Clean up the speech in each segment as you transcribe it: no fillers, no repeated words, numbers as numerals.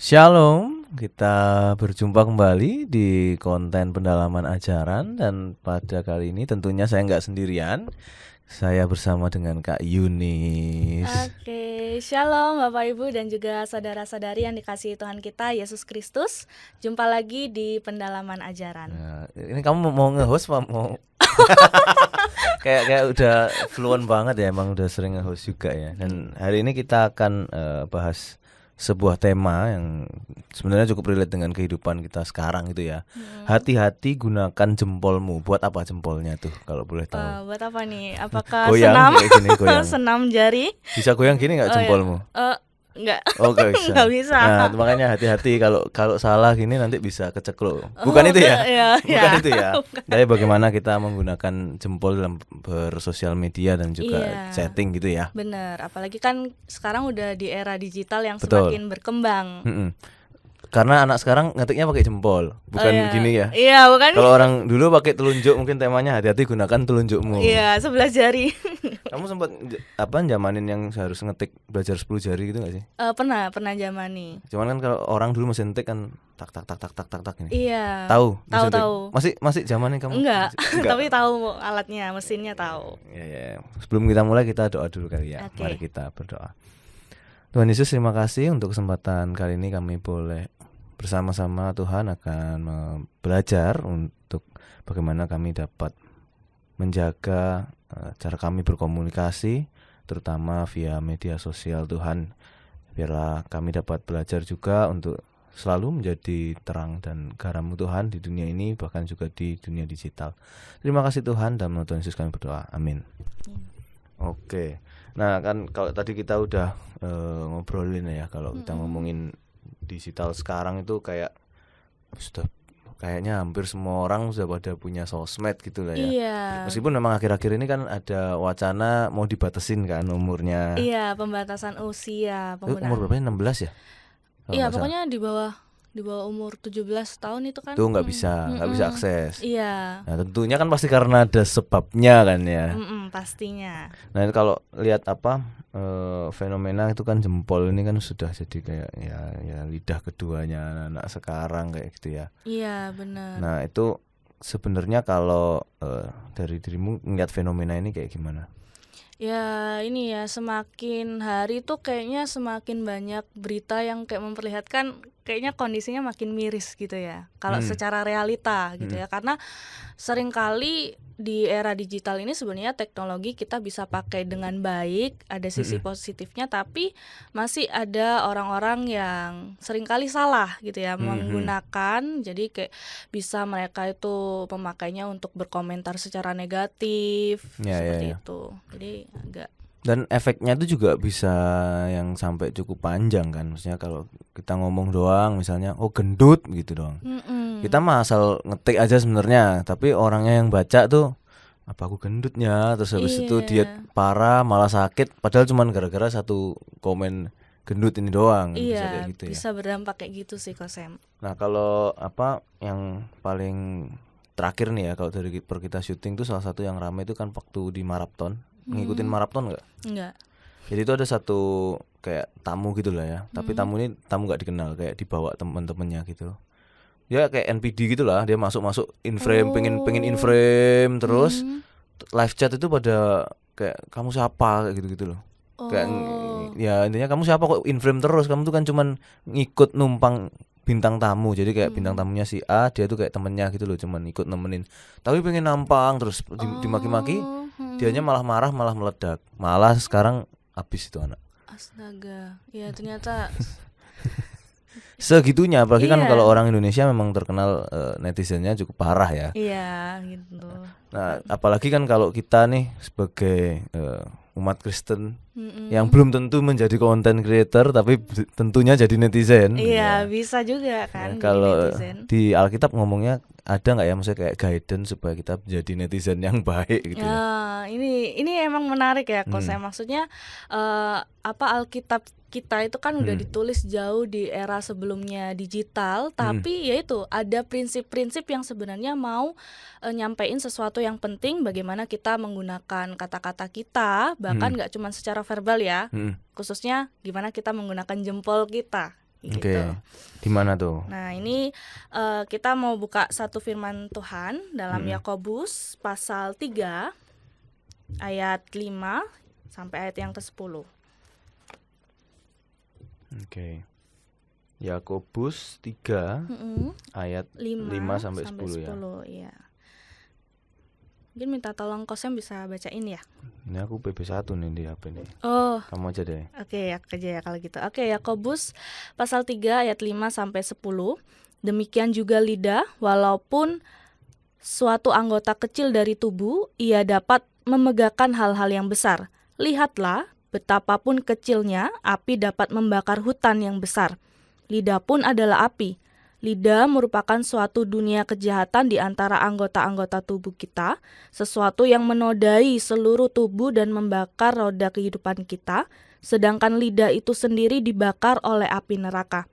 Shalom, kita berjumpa kembali di konten pendalaman ajaran dan pada kali ini tentunya saya nggak sendirian. Saya bersama dengan Kak Yunis. Oke, shalom Bapak Ibu dan juga saudara-saudari yang dikasihi Tuhan kita Yesus Kristus. Jumpa lagi di pendalaman ajaran. Nah, ini kamu mau nge-host apa mau? kayak udah fluent banget ya, emang udah sering nge-host juga ya. Dan hari ini kita akan bahas sebuah tema yang sebenarnya cukup relate dengan kehidupan kita sekarang gitu ya. Hati-hati gunakan jempolmu. Buat apa jempolnya tuh kalau boleh tahu? Buat apa nih? Apakah Goyang senam? kayak gini, goyang. Senam jari? Bisa goyang gini nggak Oh ya, jempolmu? enggak, Oh nggak bisa. enggak bisa. Nah makanya hati-hati kalau salah gini nanti bisa kecekluk. Bukan itu ya? Bukan itu ya. Tapi bagaimana kita menggunakan jempol dalam bersosial media dan juga Iya. chatting gitu ya. Bener, apalagi kan sekarang udah di era digital yang Betul. semakin berkembang. Karena anak sekarang ngetiknya pakai jempol, bukan iya. gini ya. Iya, bukan? Kalau orang dulu pakai telunjuk, mungkin temanya hati-hati gunakan telunjukmu. Iya, 11 jari. Kamu sempat zamanin yang harus ngetik belajar 10 jari gitu gak sih? Pernah zaman nih. Cuman kan kalau orang dulu mesin tik kan tak tak tak tak tak tak tak ini. Iya. Tahu mesin tik? Tahu. Masih zamannya kamu? Enggak, Enggak. tapi tahu alatnya, mesinnya tahu. Ya. Sebelum kita mulai kita doa dulu kali ya. Oke. Mari kita berdoa. Tuhan Yesus, terima kasih untuk kesempatan kali ini kami boleh bersama-sama Tuhan akan belajar untuk bagaimana kami dapat menjaga cara kami berkomunikasi terutama via media sosial Tuhan. Biarlah kami dapat belajar juga untuk selalu menjadi terang dan garam Tuhan di dunia ini bahkan juga di dunia digital. Terima kasih Tuhan, dalam nama Tuhan Yesus kami berdoa. Amin. Oke. Nah kan kalau tadi kita udah ngobrolin ya, kalau kita ngomongin digital sekarang itu kayak sudah kayaknya hampir semua orang sudah pada punya sosmed gitu lah ya. Iya. Meskipun memang akhir-akhir ini kan ada wacana mau dibatasin kan umurnya. Iya, pembatasan usia penggunaan. Umur berapa? 16 ya? Kalau Iya, nggak salah. pokoknya di bawah umur 17 tahun itu kan. Itu nggak bisa akses. Iya. Nah tentunya kan pasti karena ada sebabnya kan ya. Pastinya. Nah kalau lihat fenomena itu kan jempol ini kan sudah jadi kayak ya lidah keduanya anak sekarang kayak gitu ya. Iya, benar. Nah itu sebenarnya kalau dari dirimu ngeliat fenomena ini kayak gimana? Ya ini ya, semakin hari tuh kayaknya semakin banyak berita yang kayak memperlihatkan kayaknya kondisinya makin miris gitu ya. Kalau secara realita gitu ya, karena seringkali di era digital ini sebenarnya teknologi kita bisa pakai dengan baik, ada sisi positifnya, tapi masih ada orang-orang yang seringkali salah gitu ya menggunakan, jadi kayak bisa mereka itu memakainya untuk berkomentar secara negatif seperti itu. Jadi agak. Dan efeknya itu juga bisa yang sampai cukup panjang kan. Maksudnya kalau kita ngomong doang misalnya gendut gitu doang. Kita mah asal ngetik aja sebenarnya, tapi orangnya yang baca tuh apa aku gendutnya, terus habis itu diet parah malah sakit padahal cuman gara-gara satu komen gendut ini doang. Bisa kayak gitu ya. Bisa berdampak kayak gitu sih Kosem. Nah kalau yang paling terakhir nih ya, kalau dari kita syuting tuh salah satu yang ramai itu kan waktu di maraton. Ngikutin maraton nggak? Enggak. Jadi itu ada satu kayak tamu gitu lah ya. Tapi tamu ini tamu nggak dikenal, kayak dibawa teman-temannya gitu. Ya kayak NPD gitu lah. Dia masuk in frame, pengen in frame terus live chat itu pada kayak kamu siapa kayak gitu loh. Kayak ya intinya kamu siapa kok in frame terus? Kamu tuh kan cuman ngikut numpang bintang tamu. Jadi kayak bintang tamunya si A, dia tuh kayak temennya gitu loh, cuman ikut nemenin. Tapi pengen nampang terus dimaki-maki. Dianya malah marah, malah meledak. Malah sekarang habis itu anak. Astaga. Ya ternyata segitunya, apalagi kan kalau orang Indonesia memang terkenal netizennya cukup parah ya. Iya gitu. Nah, apalagi kan kalau kita nih sebagai umat Kristen yang belum tentu menjadi content creator tapi tentunya jadi netizen. Iya, bisa juga kan. Kalau netizen. di Alkitab ngomongnya ada nggak ya, maksudnya kayak guidance supaya kita menjadi netizen yang baik gitu ya. Ini emang menarik ya kok. Saya maksudnya Alkitab kita itu kan udah ditulis jauh di era sebelumnya digital, tapi ya itu ada prinsip-prinsip yang sebenarnya mau nyampein sesuatu yang penting, bagaimana kita menggunakan kata-kata kita, bahkan nggak cuma secara verbal ya, khususnya gimana kita menggunakan jempol kita. Oke. gitu. Di mana tuh? Nah, ini kita mau buka satu firman Tuhan dalam Mm-mm. Yakobus pasal 3 ayat 5 sampai ayat yang ke-10. Oke. Yakobus 3 ayat 5 sampai 10 ya. 10, iya. Mungkin minta tolong Kosem bisa bacain ya. Ini aku PB1 nih di HP nih. Oh, Kamu aja deh. oke, aku aja ya kalau gitu. Oke, Yakobus pasal 3 ayat 5 sampai 10. Demikian juga lidah, walaupun suatu anggota kecil dari tubuh, ia dapat memegahkan hal-hal yang besar. Lihatlah, betapapun kecilnya, api dapat membakar hutan yang besar. Lidah pun adalah api. Lidah merupakan suatu dunia kejahatan di antara anggota-anggota tubuh kita, sesuatu yang menodai seluruh tubuh dan membakar roda kehidupan kita, sedangkan lidah itu sendiri dibakar oleh api neraka.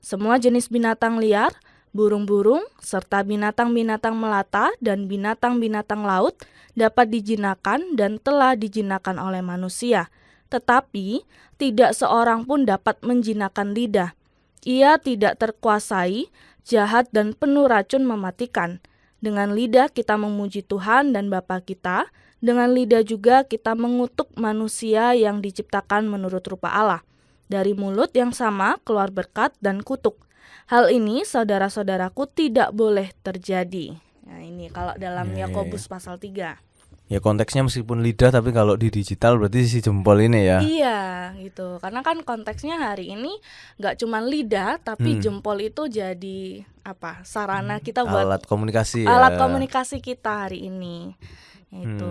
Semua jenis binatang liar, burung-burung, serta binatang-binatang melata dan binatang-binatang laut dapat dijinakan dan telah dijinakan oleh manusia. Tetapi, tidak seorang pun dapat menjinakan lidah. Ia tidak terkuasai, jahat dan penuh racun mematikan. Dengan lidah kita memuji Tuhan dan Bapa kita, dengan lidah juga kita mengutuk manusia yang diciptakan menurut rupa Allah. Dari mulut yang sama keluar berkat dan kutuk. Hal ini saudara-saudaraku tidak boleh terjadi. Nah, ini kalau dalam Yakobus pasal 3. Ya konteksnya meskipun lidah, tapi kalau di digital berarti si jempol ini ya. Iya gitu, karena kan konteksnya hari ini nggak cuma lidah, tapi jempol itu jadi apa, sarana kita buat Alat komunikasi ya. alat komunikasi kita hari ini. Itu.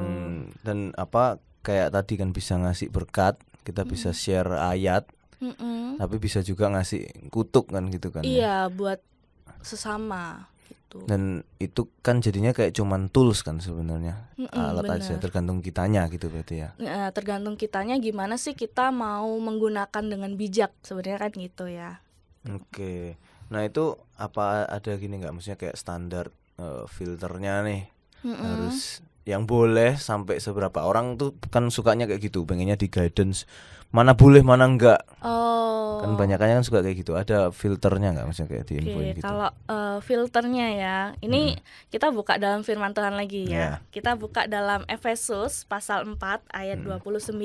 Dan apa kayak tadi kan bisa ngasih berkat, kita bisa share ayat, tapi bisa juga ngasih kutuk kan gitu kan. Iya, buat sesama gitu. Dan itu kan jadinya kayak cuman tools kan sebenarnya, alat bener. aja, tergantung kitanya gitu berarti ya. Tergantung kitanya gimana sih kita mau menggunakan dengan bijak, sebenarnya kan gitu ya. Oke. Nah itu apa ada gini nggak, maksudnya kayak standar filternya nih, harus yang boleh sampai seberapa, orang tuh kan sukanya kayak gitu, pengennya di guidance mana boleh mana enggak. Kan banyakannya kan suka kayak gitu. Ada filternya nggak, maksudnya kayak diinfoin gitu. Kalau filternya ya, ini kita buka dalam firman Tuhan lagi ya. Kita buka dalam Efesus pasal 4 ayat 29.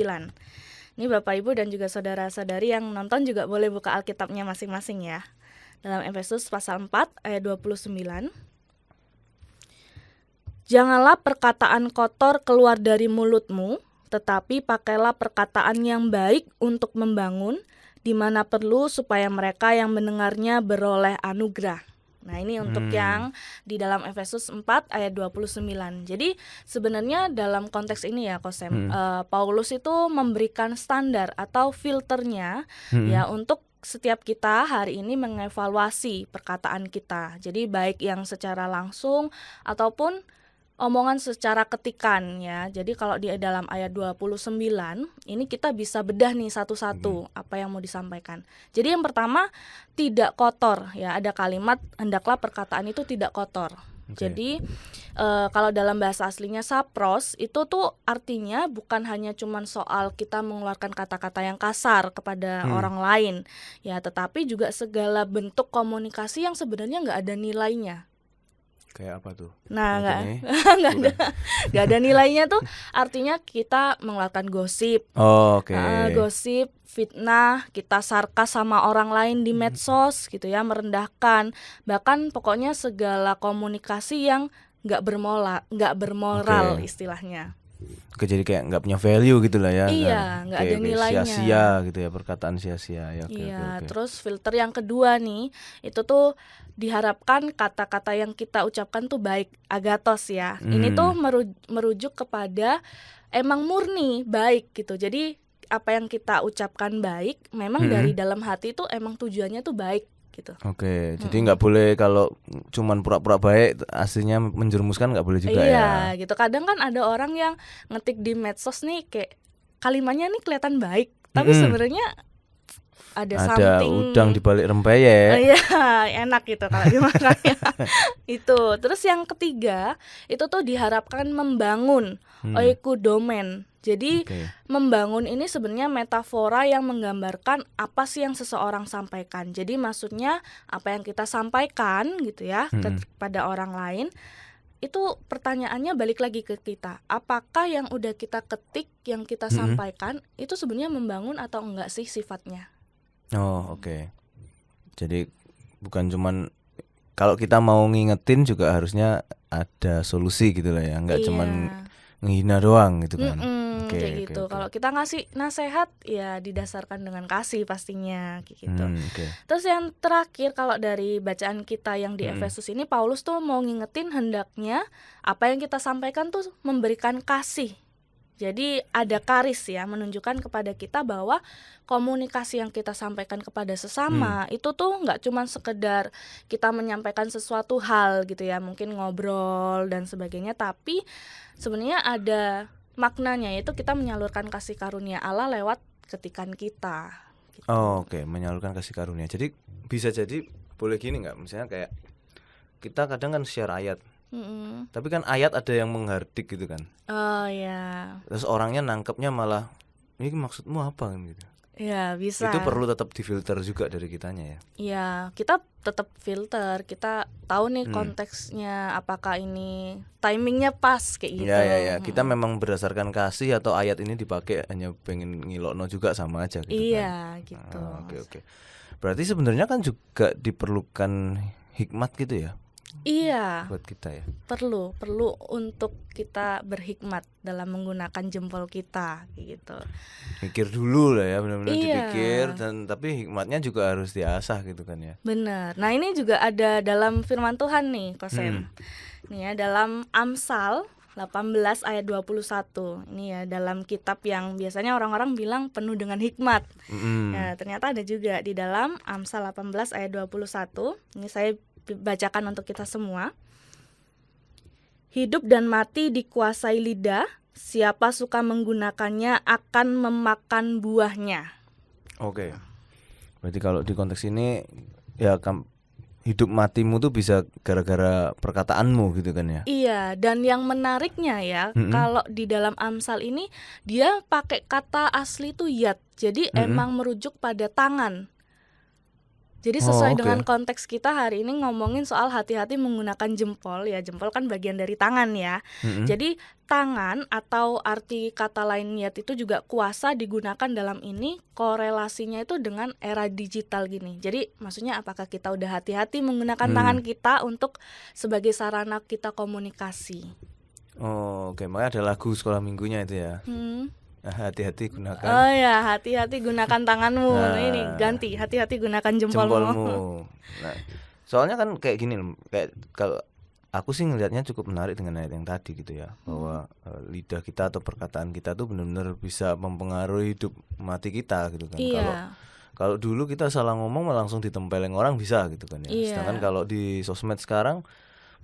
Ini Bapak Ibu dan juga saudara-saudari yang nonton juga boleh buka Alkitabnya masing-masing ya. Dalam Efesus pasal 4 ayat 29. Janganlah perkataan kotor keluar dari mulutmu, tetapi pakailah perkataan yang baik untuk membangun, di mana perlu supaya mereka yang mendengarnya beroleh anugerah. Nah ini untuk yang di dalam Efesus 4 ayat 29. Jadi sebenarnya dalam konteks ini ya Kosem, Paulus itu memberikan standar atau filternya ya untuk setiap kita hari ini mengevaluasi perkataan kita. Jadi baik yang secara langsung ataupun omongan secara ketikan ya. Jadi kalau di dalam ayat 29 ini kita bisa bedah nih satu-satu apa yang mau disampaikan. Jadi yang pertama, tidak kotor ya. Ada kalimat hendaklah perkataan itu tidak kotor. Jadi kalau dalam bahasa aslinya sapros itu tuh artinya bukan hanya cuman soal kita mengeluarkan kata-kata yang kasar kepada orang lain ya, tetapi juga segala bentuk komunikasi yang sebenarnya nggak ada nilainya. Kayak apa tuh? Nah, nggak ada nilainya tuh, artinya kita mengeluarkan gosip, gosip, fitnah, kita sarkas sama orang lain di medsos gitu ya, merendahkan, bahkan pokoknya segala komunikasi yang nggak bermoral istilahnya. Oke, jadi kayak nggak punya value gitu lah ya. Iya, nggak ada nilainya. Sia-sia gitu ya, perkataan sia-sia ya. Oke. Terus filter yang kedua nih, itu tuh diharapkan kata-kata yang kita ucapkan tuh baik, agathos ya. Ini tuh merujuk kepada emang murni baik gitu. Jadi apa yang kita ucapkan baik, memang dari dalam hati tuh emang tujuannya tuh baik gitu. Oke, jadi nggak boleh kalau cuman pura-pura baik, aslinya menjerumuskan nggak boleh juga ya. Iya, gitu. Kadang kan ada orang yang ngetik di medsos nih kayak kalimatnya nih kelihatan baik, tapi sebenarnya ada Ada something. udang di balik rempeyek. Iya, enak gitu kalau dimakannya. Itu. Terus yang ketiga, itu tuh diharapkan membangun oikodomen. Jadi Oke. membangun ini sebenarnya metafora yang menggambarkan apa sih yang seseorang sampaikan. Jadi maksudnya apa yang kita sampaikan gitu ya kepada orang lain, itu pertanyaannya balik lagi ke kita. Apakah yang udah kita ketik, yang kita sampaikan itu sebenarnya membangun atau enggak sih sifatnya? Oh, oke. Jadi bukan cuman kalau kita mau ngingetin juga harusnya ada solusi gitu lah ya, nggak cuman ngehina doang gitu kan. Oke, Kayak oke, gitu. oke. Kalau kita ngasih nasehat ya didasarkan dengan kasih pastinya kayak gitu. Oke. Terus yang terakhir kalau dari bacaan kita yang di Efesus ini, Paulus tuh mau ngingetin hendaknya apa yang kita sampaikan tuh memberikan kasih. Jadi ada karis ya, menunjukkan kepada kita bahwa komunikasi yang kita sampaikan kepada sesama itu tuh nggak cuma sekedar kita menyampaikan sesuatu hal gitu ya, mungkin ngobrol dan sebagainya, tapi sebenarnya ada maknanya, yaitu kita menyalurkan kasih karunia Allah lewat ketikan kita gitu. Oh, oke, menyalurkan kasih karunia. Jadi bisa jadi boleh gini nggak? Misalnya kayak kita kadang kan share ayat, tapi kan ayat ada yang menghardik gitu kan. Oh ya. Terus orangnya nangkepnya malah ini maksudmu apa kan gitu. Ya bisa. Itu perlu tetap difilter juga dari kitanya ya. Iya, kita tetap filter, kita tahu nih konteksnya, apakah ini timingnya pas kayak gitu. Ya. Kita memang berdasarkan kasih atau ayat ini dipakai hanya pengen ngilokno juga sama aja gitu kan. Iya, gitu. Oke. Berarti sebenarnya kan juga diperlukan hikmat gitu ya Iya, buat kita ya. perlu untuk kita berhikmat dalam menggunakan jempol kita kayak gitu. Mikir dulu lah ya, benar-benar Iya. dipikir, dan tapi hikmatnya juga harus diasah gitu kan ya. Benar. Nah, ini juga ada dalam firman Tuhan nih, Kosen. Nih ya, dalam Amsal 18 ayat 21. Ini ya dalam kitab yang biasanya orang-orang bilang penuh dengan hikmat. Nah, ternyata ada juga di dalam Amsal 18 ayat 21. Ini saya bacakan untuk kita semua. Hidup dan mati dikuasai lidah, siapa suka menggunakannya akan memakan buahnya. Oke. Berarti kalau di konteks ini ya hidup matimu tuh bisa gara-gara perkataanmu gitu kan ya. Iya, dan yang menariknya ya, kalau di dalam Amsal ini dia pakai kata asli tuh yad. Jadi emang merujuk pada tangan. Jadi sesuai dengan konteks kita hari ini ngomongin soal hati-hati menggunakan jempol. Ya, jempol kan bagian dari tangan ya. Jadi tangan atau arti kata lain yad itu juga kuasa digunakan dalam ini, korelasinya itu dengan era digital gini. Jadi maksudnya apakah kita udah hati-hati menggunakan tangan kita untuk sebagai sarana kita komunikasi. Oh, oke. Makanya ada lagu sekolah minggunya itu ya. Hati-hati gunakan. Oh ya, hati-hati gunakan tanganmu. Nah, ini ganti, hati-hati gunakan jempolmu. Nah, soalnya kan kayak gini loh, kayak kalau aku sih ngelihatnya cukup menarik dengan ayat yang tadi gitu ya, bahwa lidah kita atau perkataan kita tuh benar-benar bisa mempengaruhi hidup mati kita gitu kan. Iya. Kalau dulu kita salah ngomong malah langsung ditempelin orang bisa gitu kan ya. Iya. Sedangkan kalau di sosmed sekarang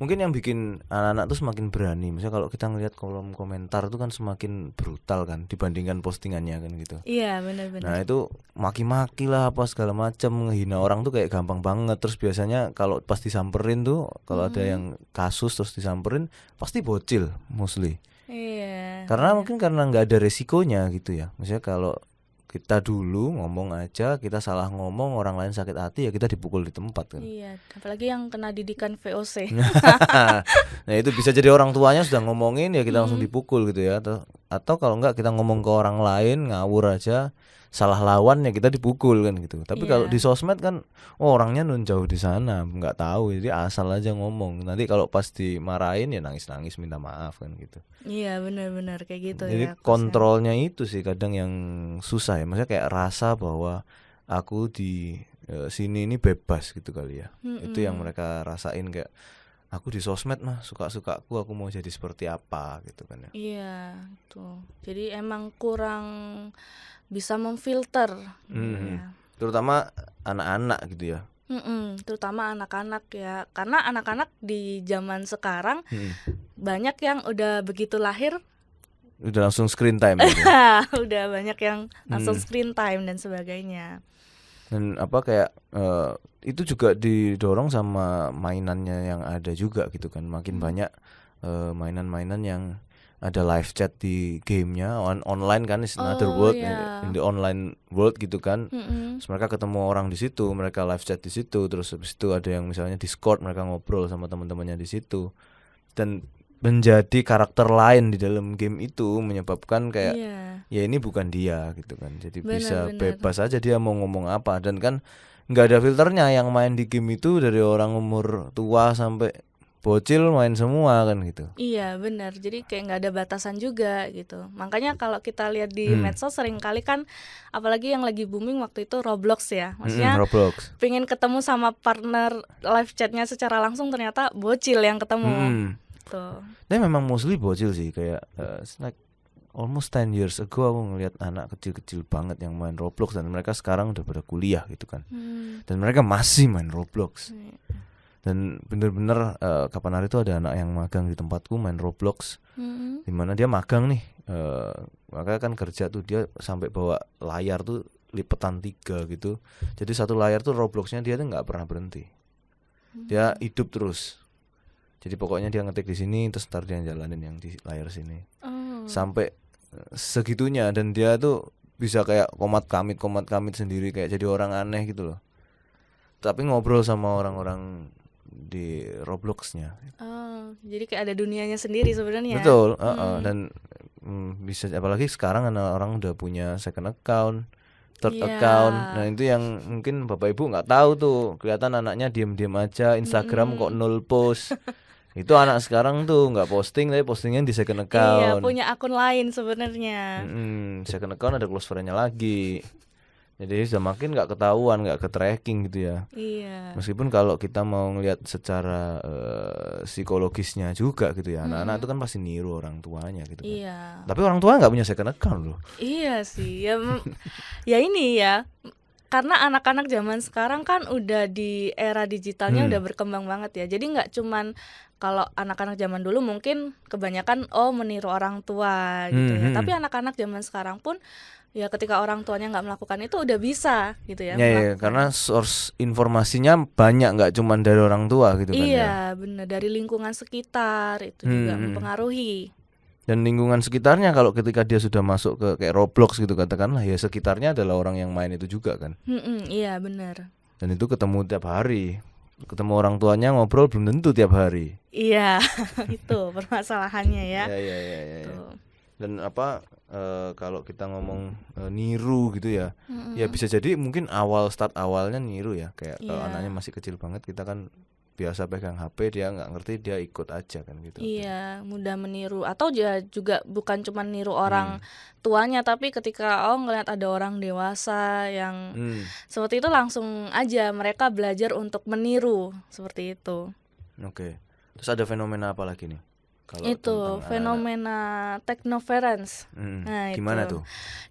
mungkin yang bikin anak-anak tuh semakin berani. Misalnya kalau kita ngelihat kolom komentar tuh kan semakin brutal kan dibandingkan postingannya kan gitu. Iya, benar-benar. Nah itu maki-maki lah apa segala macam, ngehina orang tuh kayak gampang banget. Terus biasanya kalau pas disamperin tuh, kalau ada yang kasus terus disamperin pasti bocil mostly. Iya. Karena mungkin karena nggak ada resikonya gitu ya. Misalnya kalau kita dulu ngomong aja, kita salah ngomong, orang lain sakit hati ya kita dipukul di tempat kan. Iya, apalagi yang kena didikan VOC. Nah itu bisa jadi orang tuanya sudah ngomongin ya kita langsung dipukul gitu ya. Atau kalau enggak kita ngomong ke orang lain ngawur aja, salah lawan ya kita dipukul kan gitu. Tapi kalau di sosmed kan orangnya nun jauh di sana, nggak tahu, jadi asal aja ngomong. Nanti kalau pas dimarahin ya nangis-nangis minta maaf kan gitu. Iya, benar-benar kayak gitu. Jadi ya. kontrolnya itu sih kadang yang susah ya. Maksudnya kayak rasa bahwa aku di sini ini bebas gitu kali ya. Itu yang mereka rasain, kayak aku di sosmed mah suka-sukaku, aku mau jadi seperti apa gitu kan ya. Iya, tuh. Jadi emang kurang bisa memfilter ya. Terutama anak-anak gitu ya. Terutama anak-anak ya, karena anak-anak di zaman sekarang banyak yang udah begitu lahir Udah langsung screen time gitu. udah banyak yang langsung screen time dan sebagainya. Dan kayak itu juga didorong sama mainannya yang ada juga gitu kan. Makin banyak mainan-mainan yang ada live chat di gamenya, online kan, is another world, in the online world gitu kan. Terus mereka ketemu orang di situ, mereka live chat di situ, terus habis itu ada yang misalnya Discord, mereka ngobrol sama teman-temannya di situ, dan menjadi karakter lain di dalam game itu menyebabkan kayak ya ini bukan dia gitu kan. Jadi bisa bebas aja dia mau ngomong apa, dan kan nggak ada filternya. Yang main di game itu dari orang umur tua sampai bocil main semua kan gitu. Iya benar, jadi kayak nggak ada batasan juga gitu. Makanya kalau kita lihat di medsos sering kali kan, apalagi yang lagi booming waktu itu Roblox ya, maksudnya Roblox. pengen ketemu sama partner live chatnya secara langsung, ternyata bocil yang ketemu. Tuh. Tapi memang mostly bocil sih, kayak like almost 10 years ago aku ngelihat anak kecil-kecil banget yang main Roblox, dan mereka sekarang udah pada kuliah gitu kan. Dan mereka masih main Roblox. Dan bener-bener kapan hari itu ada anak yang magang di tempatku main Roblox, dimana dia magang nih, makanya kan kerja tuh dia sampai bawa layar tuh lipetan 3 gitu. Jadi satu layar tuh Robloxnya dia tuh nggak pernah berhenti, dia hidup terus. Jadi pokoknya dia ngetik di sini, terus ntar dia jalanin yang di layar sini, sampai segitunya. Dan dia tuh bisa kayak komat kamit sendiri, kayak jadi orang aneh gitu loh, tapi ngobrol sama orang-orang di Robloxnya. Jadi kayak ada dunianya sendiri sebenarnya. Betul. Dan bisa, apalagi sekarang orang udah punya second account, third account. Nah itu yang mungkin bapak ibu nggak tahu tuh, kelihatan anaknya diam-diam aja, Instagram kok 0 post. Itu anak sekarang tuh nggak posting, tapi postingnya di second account. Iya, punya akun lain sebenarnya. Second account ada close friend-nya lagi. Jadi sudah makin nggak ketahuan, nggak ke tracking gitu ya. Iya. Meskipun kalau kita mau ngelihat secara psikologisnya juga gitu ya, anak-anak itu kan pasti niru orang tuanya gitu kan. Iya. Tapi orang tua nggak punya second account loh. Iya sih, ya ya ini ya, karena anak-anak zaman sekarang kan udah di era digitalnya udah berkembang banget ya. Jadi nggak cuman kalau anak-anak zaman dulu mungkin kebanyakan meniru orang tua gitu ya. Tapi anak-anak zaman sekarang pun ya ketika orang tuanya nggak melakukan itu udah bisa gitu ya. Ya, karena source informasinya banyak, nggak cuma dari orang tua gitu kan. Iya benar, dari lingkungan sekitar itu juga mempengaruhi. Dan lingkungan sekitarnya, kalau ketika dia sudah masuk ke kayak Roblox gitu katakanlah, ya sekitarnya adalah orang yang main itu juga kan. Iya benar. Dan itu ketemu tiap hari, ketemu orang tuanya ngobrol belum tentu tiap hari. Iya itu permasalahannya ya. Iya. Dan kalau kita ngomong niru gitu ya, ya bisa jadi mungkin start awalnya niru ya, kayak kalau anaknya masih kecil banget, kita kan biasa pegang HP, dia nggak ngerti, dia ikut aja kan gitu. Iya, mudah meniru, atau juga bukan cuma niru orang tuanya, tapi ketika ngelihat ada orang dewasa yang seperti itu, langsung aja mereka belajar untuk meniru seperti itu. Oke. Terus ada fenomena apa lagi nih? Kalau itu fenomena technoference. Nah, gimana itu tuh?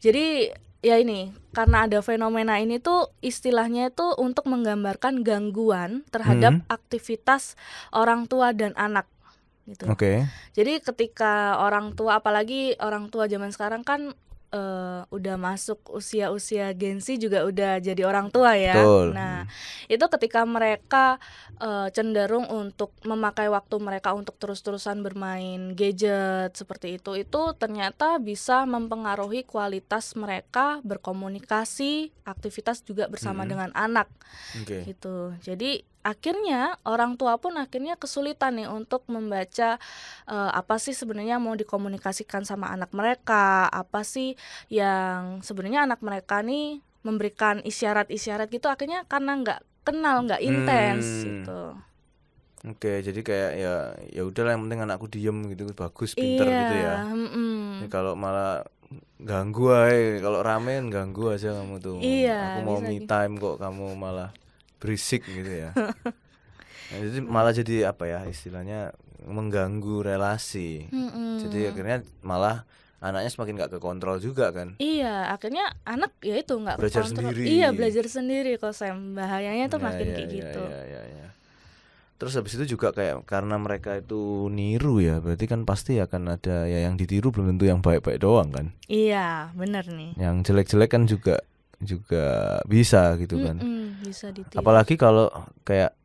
Jadi ya ini, karena ada fenomena ini tuh istilahnya itu untuk menggambarkan gangguan terhadap aktivitas orang tua dan anak gitu. Jadi ketika orang tua, apalagi orang tua zaman sekarang kan udah masuk usia Gen Z, juga udah jadi orang tua ya. Betul. Nah, itu ketika mereka cenderung untuk memakai waktu mereka untuk terus-terusan bermain gadget seperti itu ternyata bisa mempengaruhi kualitas mereka berkomunikasi, aktivitas juga bersama dengan anak. Gitu. Jadi akhirnya orang tua pun akhirnya kesulitan nih untuk membaca apa sih sebenarnya mau dikomunikasikan sama anak mereka, apa sih yang sebenarnya anak mereka nih memberikan isyarat-isyarat gitu, akhirnya karena nggak kenal, nggak intens gitu. Jadi kayak ya udahlah, yang penting anakku diem gitu, bagus, pinter gitu ya. Kalau malah ganggu aja, kalau ramen ganggu aja kamu tuh. Aku mau me time kok kamu malah berisik gitu ya. Jadi malah jadi apa ya istilahnya, mengganggu relasi. Jadi akhirnya malah anaknya semakin gak kekontrol juga kan. Iya, akhirnya anak ya itu gak belajar kekontrol. sendiri. Iya, belajar sendiri kok Sam. Bahayanya tuh makin kayak gitu. Ya. Terus habis itu juga kayak karena mereka itu niru ya, berarti kan pasti akan ada ya yang ditiru, belum tentu yang baik-baik doang kan. Iya, bener nih. Yang jelek-jelek kan juga juga bisa gitu kan. Bisa ditiru. Apalagi kalau kayak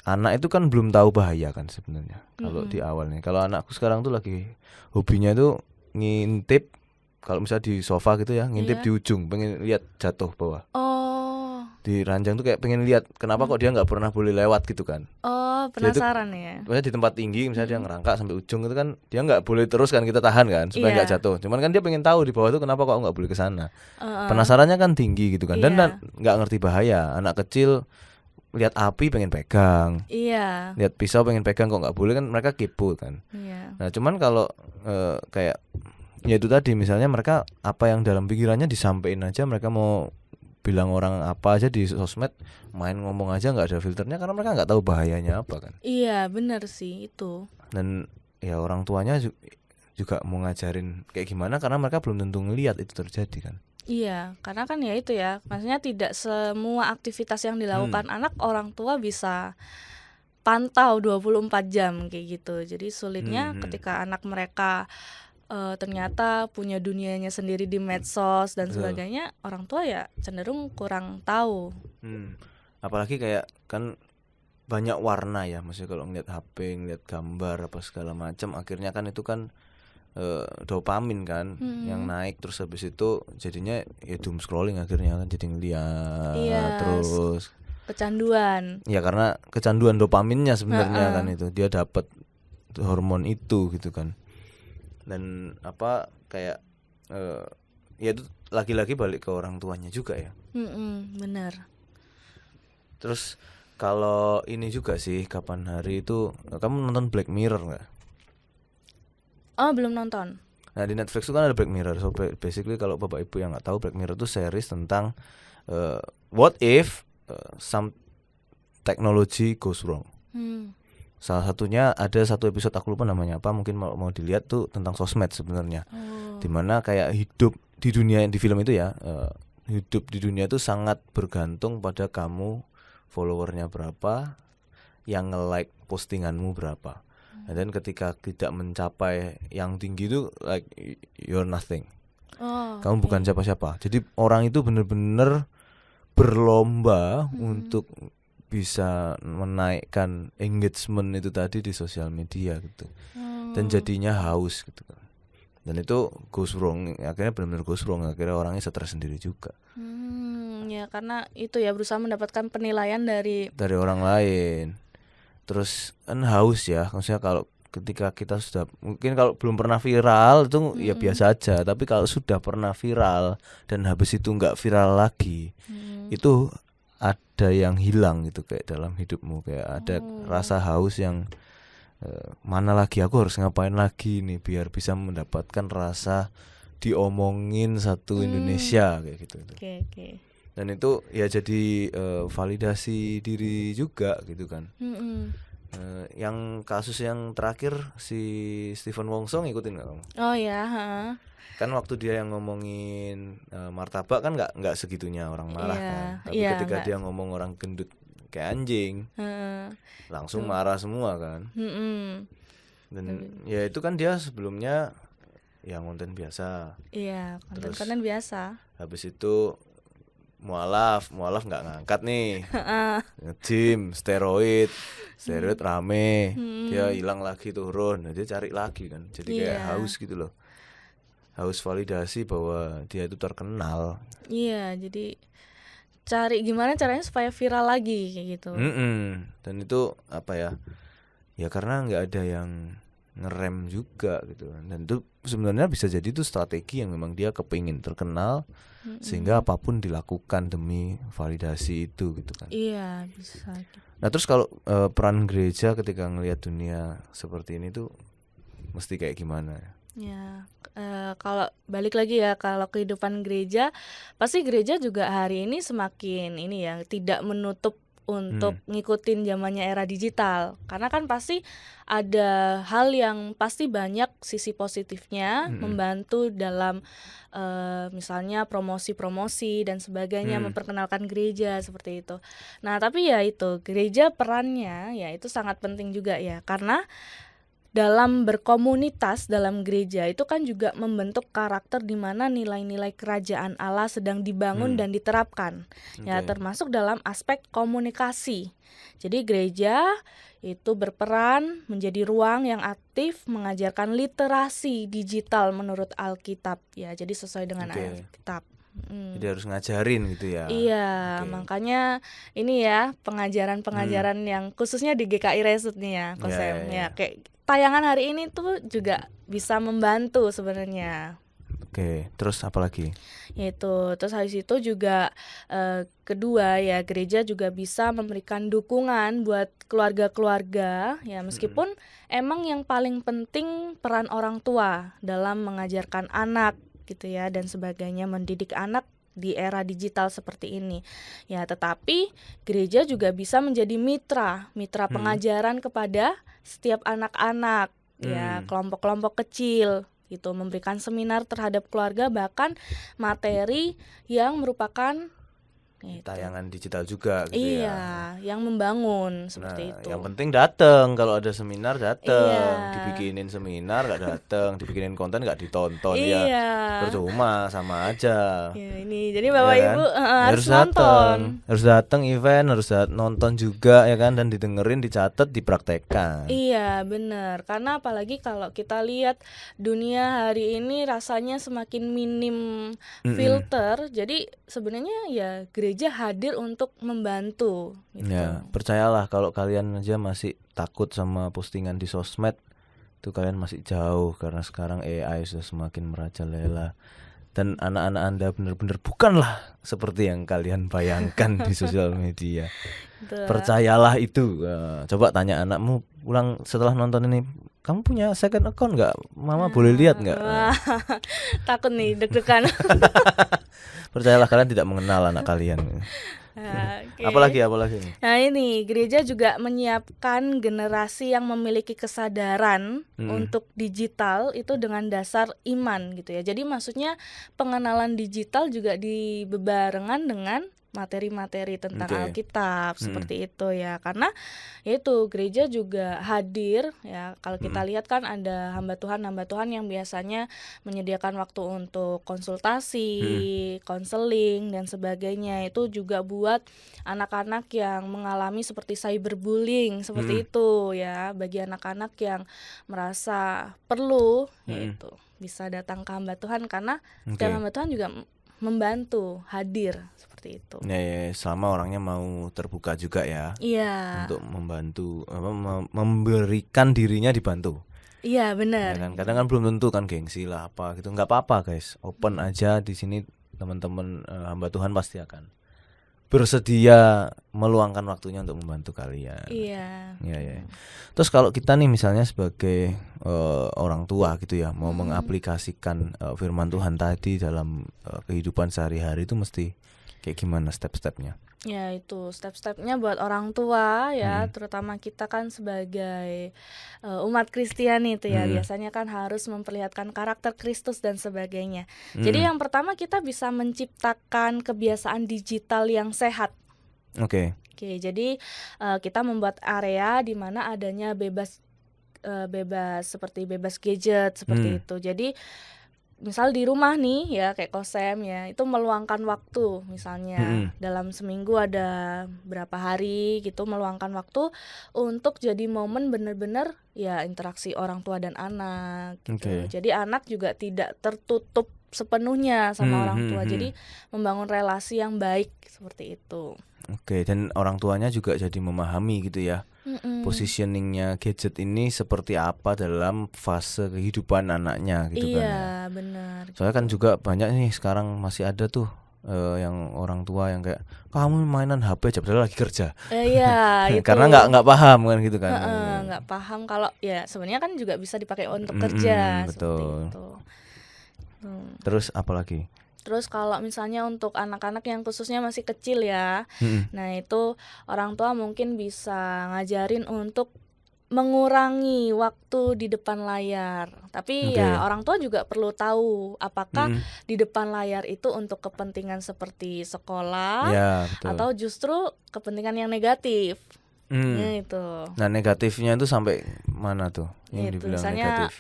anak itu kan belum tahu bahaya kan sebenarnya kalau di awalnya. Kalau anakku sekarang tuh lagi hobinya tuh ngintip, kalau misalnya di sofa gitu ya, ngintip Iya. di ujung, pengen lihat jatuh bawah. Oh, Di ranjang tuh kayak pengen lihat kenapa kok dia nggak pernah boleh lewat gitu kan. Dia tuh penasaran ya. misalnya di tempat tinggi, misalnya dia ngerangkak sampai ujung itu kan dia nggak boleh terus kan, kita tahan kan supaya nggak Iya. jatuh. Cuman kan dia pengen tahu di bawah tuh kenapa kok nggak boleh ke sana. Heeh. Penasarannya kan tinggi gitu kan. Dan Iya. nggak ngerti bahaya. Anak kecil lihat api pengen pegang, Iya. lihat pisau pengen pegang, kok nggak boleh kan, mereka kepo kan. Iya. Nah cuman kalau kayak ya itu tadi, misalnya mereka apa yang dalam pikirannya disampaikan aja, mereka mau bilang orang apa aja di sosmed, main ngomong aja nggak ada filternya, karena mereka nggak tahu bahayanya apa kan. Iya, benar sih itu. Dan ya orang tuanya juga mau ngajarin kayak gimana, karena mereka belum tentu ngelihat itu terjadi kan. Iya, karena kan ya itu ya, maksudnya tidak semua aktivitas yang dilakukan anak orang tua bisa pantau 24 jam kayak gitu. Jadi sulitnya ketika anak mereka ternyata punya dunianya sendiri di medsos dan Betul. sebagainya, orang tua ya cenderung kurang tahu. Apalagi kayak kan banyak warna ya, maksudnya kalau ngeliat HP, ngeliat gambar apa segala macam, akhirnya kan itu kan dopamin kan yang naik, terus habis itu jadinya ya doom scrolling akhirnya kan, jadi ngeliat Iya, terus kecanduan. ya, karena kecanduan dopaminnya sebenarnya kan, itu dia dapat hormon itu gitu kan. Dan apa kayak ya itu lagi-lagi balik ke orang tuanya juga ya. Benar. Terus kalau ini juga sih, kapan hari itu kamu nonton Black Mirror nggak? Oh, belum nonton. Nah di Netflix itu kan ada Black Mirror. So basically kalau bapak ibu yang nggak tahu, Black Mirror itu series tentang what if some technology goes wrong. Salah satunya ada satu episode, aku lupa namanya apa, mungkin mau dilihat tuh, tentang sosmed sebenarnya. Dimana kayak hidup di dunia, di film itu ya, hidup di dunia itu sangat bergantung pada kamu followernya berapa, yang nge-like postinganmu berapa. Dan ketika tidak mencapai yang tinggi itu like you're nothing. Kamu bukan siapa-siapa. Jadi orang itu benar-benar berlomba untuk bisa menaikkan engagement itu tadi di sosial media gitu. Dan jadinya haus gitu kan. Dan itu goes wrong, akhirnya benar-benar goes wrong, akhirnya orangnya stres sendiri juga. Ya karena itu ya, berusaha mendapatkan penilaian dari orang lain. Terus kan haus ya, maksudnya kalau ketika kita sudah, mungkin kalau belum pernah viral itu ya biasa aja, tapi kalau sudah pernah viral dan habis itu nggak viral lagi, itu ada yang hilang gitu kayak dalam hidupmu, kayak ada rasa haus yang mana lagi, aku harus ngapain lagi nih biar bisa mendapatkan rasa diomongin satu Indonesia kayak gitu. Oke. Dan itu ya jadi validasi diri juga gitu kan. Yang kasus yang terakhir si Stephen Wongso ngikutin nggak kamu? Oh ya, Kan waktu dia yang ngomongin martabak kan nggak segitunya orang marah kan. Tapi ketika dia ngomong orang gendut kayak anjing, langsung marah semua kan. Dan ya itu kan dia sebelumnya ya konten biasa. Iya, konten biasa. Habis itu mualaf nggak ngangkat nih, nge-gym, steroid rame, dia hilang lagi, turun, nah dia cari lagi kan, jadi kayak haus gitu loh, haus validasi bahwa dia itu terkenal. Iya, jadi cari gimana caranya supaya viral lagi kayak gitu. Dan itu apa ya, ya karena nggak ada yang ngerem juga gitu, dan itu sebenarnya bisa jadi itu strategi yang memang dia kepingin terkenal, sehingga apapun dilakukan demi validasi itu gitu kan. Iya, bisa gitu. Nah terus kalau peran gereja ketika ngelihat dunia seperti ini tuh mesti kayak gimana ya? Ya, kalau balik lagi ya, kalau kehidupan gereja, pasti gereja juga hari ini semakin ini ya, tidak menutup untuk ngikutin zamannya era digital, karena kan pasti ada hal yang pasti banyak sisi positifnya, membantu dalam misalnya promosi dan sebagainya, memperkenalkan gereja seperti itu. Nah tapi ya itu, gereja perannya ya itu sangat penting juga ya, karena dalam berkomunitas dalam gereja itu kan juga membentuk karakter di mana nilai-nilai kerajaan Allah sedang dibangun dan diterapkan. Ya, Oke. termasuk dalam aspek komunikasi. Jadi gereja itu berperan menjadi ruang yang aktif mengajarkan literasi digital menurut Alkitab ya. Jadi sesuai dengan Oke. Alkitab. Jadi harus ngajarin gitu ya. Iya, Oke. makanya ini ya pengajaran-pengajaran yang khususnya di GKI Resut nih ya, Ya, Kosem. ya, Ya, ya. kayak tayangan hari ini tuh juga bisa membantu sebenarnya. Oke, terus apa lagi? Yaitu, terus habis itu juga kedua ya gereja juga bisa memberikan dukungan buat keluarga-keluarga ya meskipun emang yang paling penting peran orang tua dalam mengajarkan anak gitu ya dan sebagainya mendidik anak di era digital seperti ini. Ya, tetapi gereja juga bisa menjadi mitra pengajaran kepada setiap anak-anak ya, kelompok-kelompok kecil gitu, memberikan seminar terhadap keluarga bahkan materi yang merupakan itu. Tayangan digital juga gitu ya. Iya, yang membangun seperti itu. Yang penting dateng, kalau ada seminar dateng. Iya. Dibikinin seminar nggak dateng, dibikinin konten nggak ditonton Iya. ya. Percuma, sama aja. Ya, ini jadi Bapak Ya kan? Ibu Ya harus nonton. Harus datang event, harus nonton juga ya kan, dan didengerin, dicatat, dipraktekkan. Iya, benar. Karena apalagi kalau kita lihat dunia hari ini rasanya semakin minim filter. Jadi sebenarnya ya gereja hadir untuk membantu gitu. Ya, percayalah kalau kalian aja masih takut sama postingan di sosmed, itu kalian masih jauh karena sekarang AI sudah semakin merajalela. Dan anak-anak Anda benar-benar bukanlah seperti yang kalian bayangkan di sosial media. Betul. Percayalah itu. Coba tanya anakmu pulang setelah nonton ini, kamu punya second account nggak? Mama boleh lihat nggak? Wah, takut nih deg-degan. Percayalah kalian tidak mengenal anak kalian. Oke. Apalagi? Nah ini gereja juga menyiapkan generasi yang memiliki kesadaran untuk digital itu dengan dasar iman gitu ya. Jadi maksudnya pengenalan digital juga dibebarengan dengan materi-materi tentang Alkitab seperti itu ya. Karena itu gereja juga hadir ya. Kalau kita lihat kan ada hamba Tuhan yang biasanya menyediakan waktu untuk konsultasi, konseling dan sebagainya. Itu juga buat anak-anak yang mengalami seperti cyberbullying seperti itu ya. Bagi anak-anak yang merasa perlu yaitu bisa datang ke hamba Tuhan karena setiap hamba Tuhan juga membantu hadir seperti itu. Ya, selama orangnya mau terbuka juga ya. Iya. Untuk membantu memberikan dirinya dibantu. Iya, benar. Ya kan, kadang kan belum tentu kan gengsi lah apa gitu. Nggak apa-apa guys, open aja di sini teman-teman hamba Tuhan pasti akan bersedia meluangkan waktunya untuk membantu kalian. Iya. Ya. Terus kalau kita nih misalnya sebagai orang tua gitu ya, mau mengaplikasikan firman Tuhan tadi dalam kehidupan sehari-hari itu mesti kayak gimana step-stepnya? Ya itu step-stepnya buat orang tua ya, terutama kita kan sebagai umat Kristen itu ya, biasanya kan harus memperlihatkan karakter Kristus dan sebagainya. Jadi yang pertama kita bisa menciptakan kebiasaan digital yang sehat. Oke, jadi kita membuat area di mana adanya bebas seperti bebas gadget seperti itu. Jadi misal di rumah nih ya kayak Kosem ya, itu meluangkan waktu misalnya dalam seminggu ada berapa hari gitu, meluangkan waktu untuk jadi momen benar-benar ya interaksi orang tua dan anak gitu. Jadi anak juga tidak tertutup sepenuhnya sama orang tua. Jadi membangun relasi yang baik seperti itu. Oke, dan orang tuanya juga jadi memahami gitu ya, positioningnya gadget ini seperti apa dalam fase kehidupan anaknya gitu kan ya. Iya, benar. Soalnya kan juga banyak nih sekarang masih ada tuh yang orang tua yang kayak kamu mainan HP aja padahal lagi kerja. Iya, itu. Karena nggak paham kan gitu kan. Nggak paham kalau ya sebenarnya kan juga bisa dipakai untuk kerja betul. seperti itu. Terus apa lagi? Terus kalau misalnya untuk anak-anak yang khususnya masih kecil ya, nah itu orang tua mungkin bisa ngajarin untuk mengurangi waktu di depan layar. Tapi ya orang tua juga perlu tahu apakah di depan layar itu untuk kepentingan seperti sekolah Ya, betul. atau justru kepentingan yang negatif. Ya itu. Nah, negatifnya itu sampai mana tuh yang Itu dibilang misalnya negatif?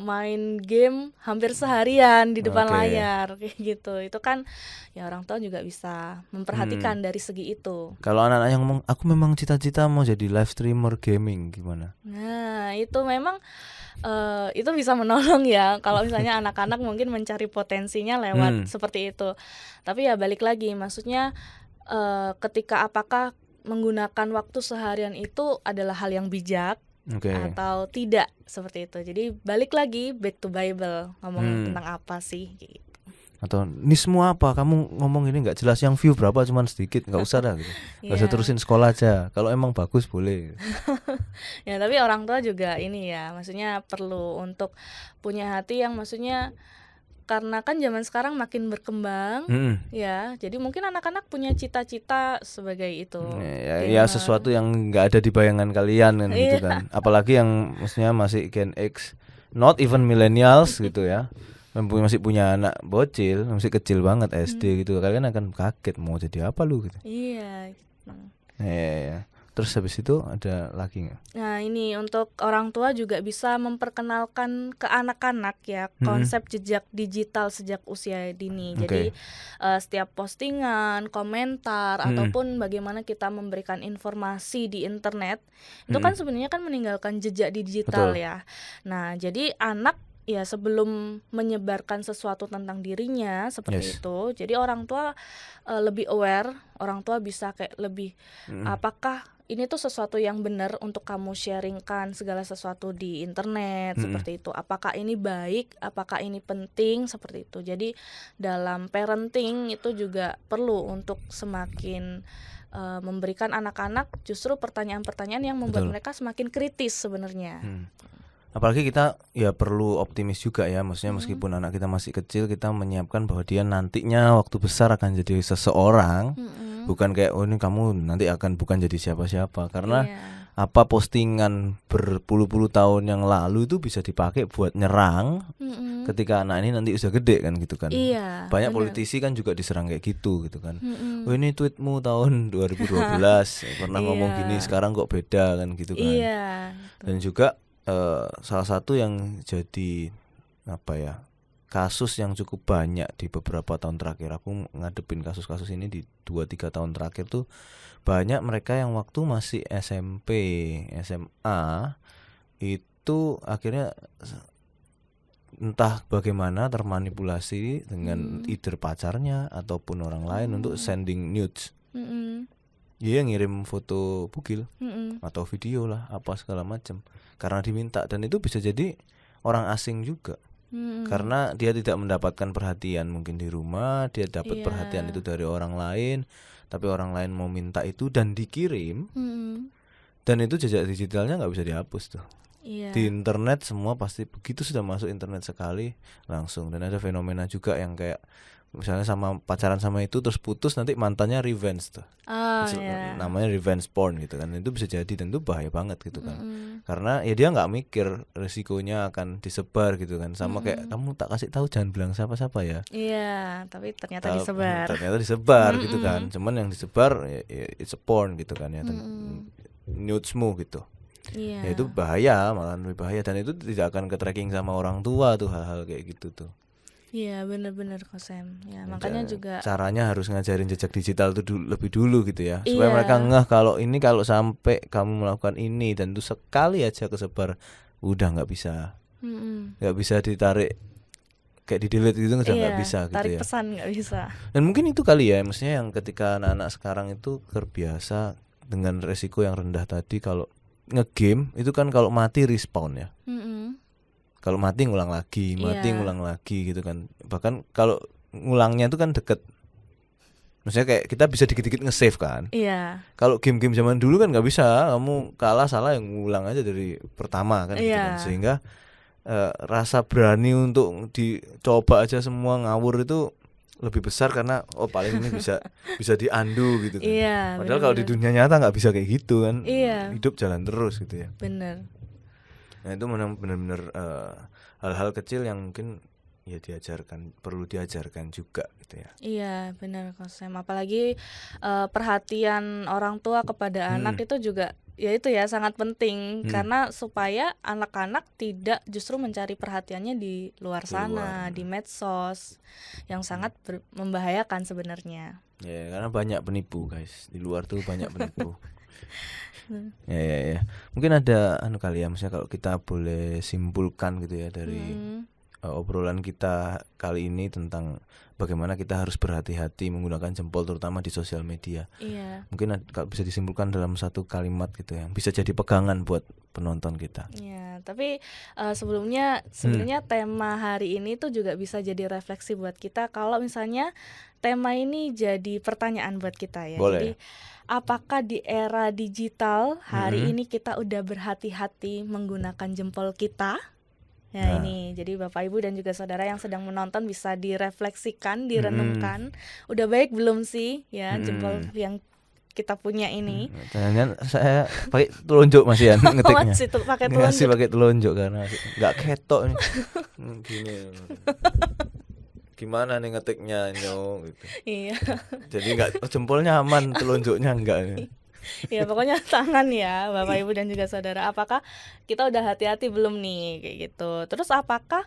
main game hampir seharian di depan Oke. layar kayak gitu. Itu kan ya orang tua juga bisa memperhatikan dari segi itu. Kalau anak-anak yang ngomong, aku memang cita-cita mau jadi live streamer gaming, gimana? Nah, itu memang itu bisa menolong ya kalau misalnya anak-anak mungkin mencari potensinya lewat seperti itu. Tapi ya balik lagi, maksudnya ketika apakah menggunakan waktu seharian itu adalah hal yang bijak Oke. atau tidak, seperti itu. Jadi balik lagi back to Bible, ngomong tentang apa sih gitu. Atau ini semua apa? Kamu ngomong ini nggak jelas, yang view berapa cuman sedikit, nggak usah dah gitu. Nggak usah Iya. terusin sekolah aja. Kalau emang bagus boleh. Ya, tapi orang tua juga ini ya, maksudnya perlu untuk punya hati yang maksudnya karena kan zaman sekarang makin berkembang ya, jadi mungkin anak-anak punya cita-cita sebagai itu Ya sesuatu yang nggak ada di bayangan kalian kan gitu Iya. kan. Apalagi yang maksudnya masih Gen X, not even millennials gitu ya. Masih punya anak bocil, masih kecil banget SD gitu. Kalian akan kaget mau jadi apa lu gitu. Iya gitu. Ya. Terus habis itu ada lagi nggak? Nah, ini untuk orang tua juga bisa memperkenalkan ke anak-anak ya konsep jejak digital sejak usia dini. Jadi setiap postingan, komentar ataupun bagaimana kita memberikan informasi di internet itu kan sebenarnya kan meninggalkan jejak di digital. Betul. Ya. Nah, jadi anak ya sebelum menyebarkan sesuatu tentang dirinya seperti itu. Jadi orang tua lebih aware, orang tua bisa kayak lebih apakah ini tuh sesuatu yang benar untuk kamu sharingkan segala sesuatu di internet seperti itu. Apakah ini baik, apakah ini penting seperti itu. Jadi dalam parenting itu juga perlu untuk semakin memberikan anak-anak justru pertanyaan-pertanyaan yang membuat mereka semakin kritis sebenarnya. Apalagi kita ya perlu optimis juga ya, maksudnya meskipun anak kita masih kecil, kita menyiapkan bahwa dia nantinya waktu besar akan jadi seseorang. Bukan kayak oh ini kamu nanti akan bukan jadi siapa-siapa, karena apa postingan berpuluh-puluh tahun yang lalu itu bisa dipakai buat nyerang ketika anak ini nanti udah gede kan gitu kan. Banyak politisi kan juga diserang kayak gitu kan. Oh ini tweetmu tahun 2012 pernah ngomong gini, sekarang kok beda kan gitu kan. Dan juga salah satu yang jadi apa ya, kasus yang cukup banyak di beberapa tahun terakhir, aku ngadepin kasus-kasus ini di 2-3 tahun terakhir tuh, banyak mereka yang waktu masih SMP, SMA itu akhirnya entah bagaimana termanipulasi dengan either pacarnya ataupun orang lain untuk sending nudes. Dia ngirim foto bugil atau video lah apa segala macam karena diminta, dan itu bisa jadi orang asing juga. Karena dia tidak mendapatkan perhatian mungkin di rumah, dia dapat perhatian itu dari orang lain, tapi orang lain mau minta itu dan dikirim. Dan itu jejak digitalnya nggak bisa dihapus tuh. Di internet semua pasti begitu, sudah masuk internet sekali langsung. Dan ada fenomena juga yang kayak misalnya sama pacaran sama itu terus putus, nanti mantannya revenge tuh. Namanya revenge porn gitu kan. Itu bisa jadi, dan itu bahaya banget gitu kan. Karena ya dia nggak mikir resikonya akan disebar gitu kan. Sama kayak kamu tak kasih tahu jangan bilang siapa-siapa ya. Iya, tapi ternyata disebar. Ternyata disebar gitu kan. Cuman yang disebar ya it's a porn gitu kan ya. Nudesmu gitu. Ya itu bahaya, malah lebih bahaya, dan itu tidak akan ke tracking sama orang tua tuh, hal-hal kayak gitu tuh. Iya benar-benar kok Sam. Ya makanya juga caranya harus ngajarin jejak digital itu lebih dulu gitu ya, supaya mereka ngeh kalau ini kalau sampai kamu melakukan ini dan itu sekali aja kesebar, udah nggak bisa ditarik kayak di delete gitu, udah nggak bisa gitu tarik ya. Pesan nggak bisa. Dan mungkin itu kali ya, maksudnya yang ketika anak-anak sekarang itu terbiasa dengan resiko yang rendah tadi. Kalau ngegame itu kan kalau mati respawn ya. Kalau mati ngulang lagi, ngulang lagi gitu kan. Bahkan kalau ngulangnya itu kan deket. Maksudnya kayak kita bisa dikit-dikit nge-save kan. Kalau game-game zaman dulu kan nggak bisa, kamu kalah salah yang ngulang aja dari pertama kan gitu kan. Sehingga rasa berani untuk dicoba aja semua ngawur itu lebih besar, karena paling ini bisa diandu gitu kan. Padahal kalau di dunia nyata nggak bisa kayak gitu kan. Hidup jalan terus gitu ya. Bener. Nah itu memang benar-benar hal-hal kecil yang mungkin ya perlu diajarkan juga gitu ya. Iya benar kok Sam. Apalagi perhatian orang tua kepada anak itu juga ya itu ya sangat penting Hmm. karena supaya anak-anak tidak justru mencari perhatiannya di luar Di sana, luar. di medsos yang sangat membahayakan sebenarnya. Ya, karena banyak penipu guys di luar tuh, banyak penipu. Ya. Mungkin ada kali ya, misalnya kalau kita boleh simpulkan gitu ya dari obrolan kita kali ini tentang bagaimana kita harus berhati-hati menggunakan jempol terutama di sosial media. Iya. Mungkin kalau bisa disimpulkan dalam satu kalimat gitu ya, bisa jadi pegangan buat penonton kita. Iya, tapi sebenarnya tema hari ini tuh juga bisa jadi refleksi buat kita kalau misalnya tema ini jadi pertanyaan buat kita ya. Boleh. Jadi apakah di era digital hari ini kita udah berhati-hati menggunakan jempol kita? Ya ini, jadi Bapak Ibu dan juga saudara yang sedang menonton bisa direfleksikan, direnungkan. Udah baik belum sih ya jempol yang kita punya ini? Jangan saya pakai telunjuk masih ya ngetiknya. Masih pakai Masih telunjuk. pakai telunjuk karena nggak ketok nih. Gini. Gimana nih ngetiknya gitu. Iya. Jadi nggak, jempolnya aman, telunjuknya enggak nih. Ya pokoknya tangan ya Bapak Ibu dan juga saudara, apakah kita udah hati-hati belum nih kayak gitu. Terus apakah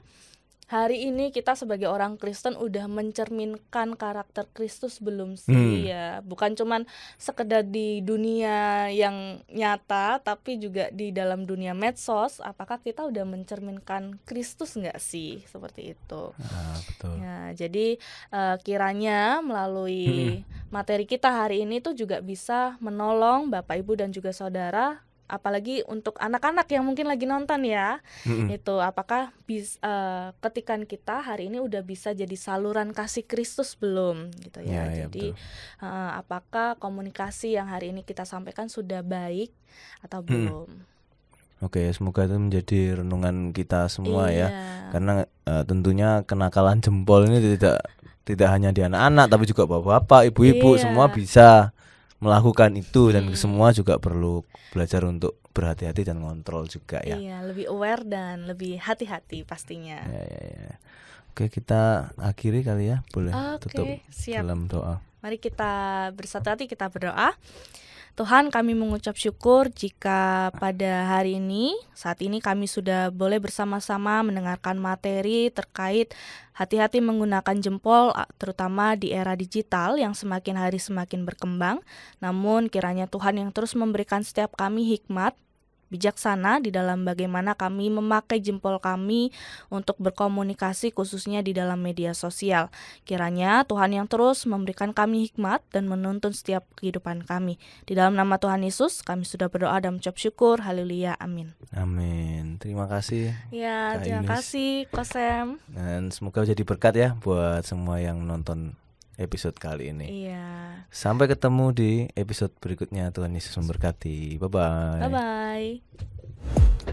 hari ini kita sebagai orang Kristen udah mencerminkan karakter Kristus belum sih ya? Bukan cuman sekedar di dunia yang nyata, tapi juga di dalam dunia medsos. Apakah kita udah mencerminkan Kristus nggak sih? Seperti itu. Betul. Ya, jadi kiranya melalui materi kita hari ini tuh juga bisa menolong Bapak Ibu dan juga saudara, apalagi untuk anak-anak yang mungkin lagi nonton ya. Itu apakah ketikan kita hari ini udah bisa jadi saluran kasih Kristus belum gitu ya. Jadi apakah komunikasi yang hari ini kita sampaikan sudah baik atau belum? Oke, semoga itu menjadi renungan kita semua ya. Karena tentunya kenakalan jempol ini tidak hanya di anak-anak, tapi juga bapak-bapak, ibu-ibu semua bisa melakukan itu, dan semua juga perlu belajar untuk berhati-hati dan ngontrol juga ya. Iya, lebih aware dan lebih hati-hati pastinya. Ya. Oke, kita akhiri kali ya, boleh tutup siap. dalam doa. Mari kita bersatu hati, kita berdoa. Tuhan, kami mengucap syukur jika pada hari ini, saat ini kami sudah boleh bersama-sama mendengarkan materi terkait hati-hati menggunakan jempol, terutama di era digital yang semakin hari semakin berkembang. Namun kiranya Tuhan yang terus memberikan setiap kami hikmat, bijaksana di dalam bagaimana kami memakai jempol kami untuk berkomunikasi khususnya di dalam media sosial. Kiranya Tuhan yang terus memberikan kami hikmat dan menuntun setiap kehidupan kami. Di dalam nama Tuhan Yesus kami sudah berdoa dan mengucap syukur. Haleluya, amin. Amin. Terima kasih. Ya, terima kasih Kosem. Dan semoga jadi berkat ya buat semua yang nonton episode kali ini. Iya. Sampai ketemu di episode berikutnya. Tuhan Yesus memberkati. Bye-bye. Bye-bye.